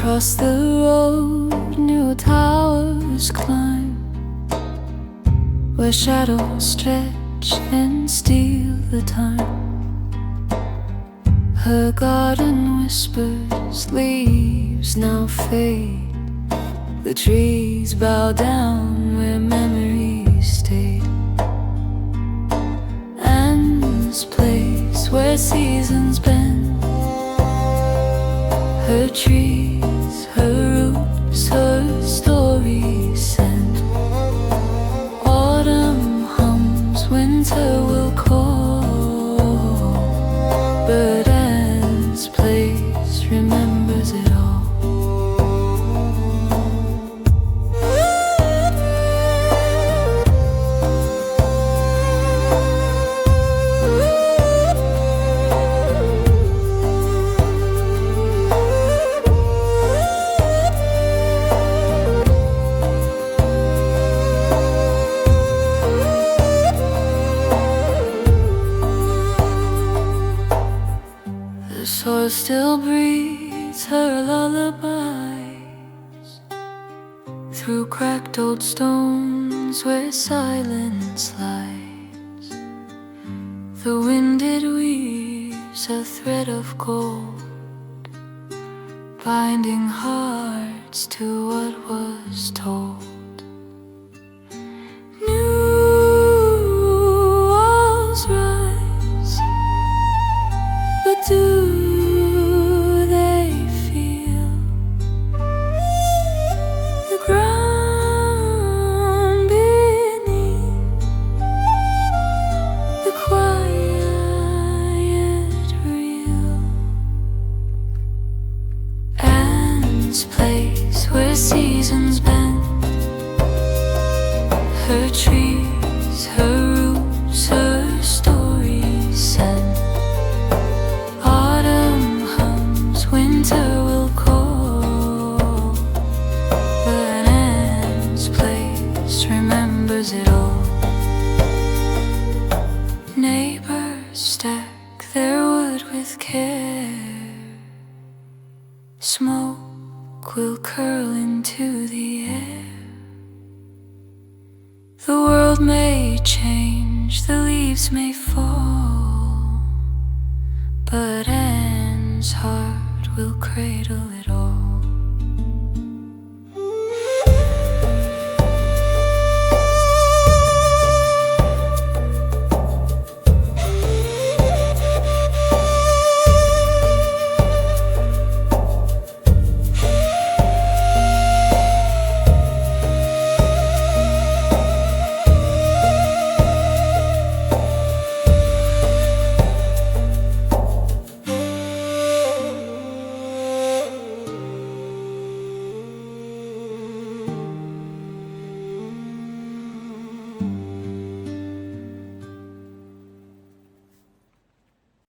Across the road, new towers climb, where shadows stretch and steal the time. Her garden whispers, leaves now fade. The trees bow down where memories stayed. And this place where seasons bend, her trees, her roots, her stories send. Autumn hums, winter will call, but Anne's place remembers it all. The soil still breathes her lullabies through cracked old stones where silence lies. The wind it weaves a thread of gold, binding hearts to what was told. New walls rise, but do they feel the ground beneath, the quiet real? Anne's place where seasons bend, her trees, her roots, her stories send. Winter will call, but Anne's place remembers it all. Neighbors stack their wood with care, smoke will curl into the air. The world may change, the leaves may fall, but Anne's heart will cradle it all.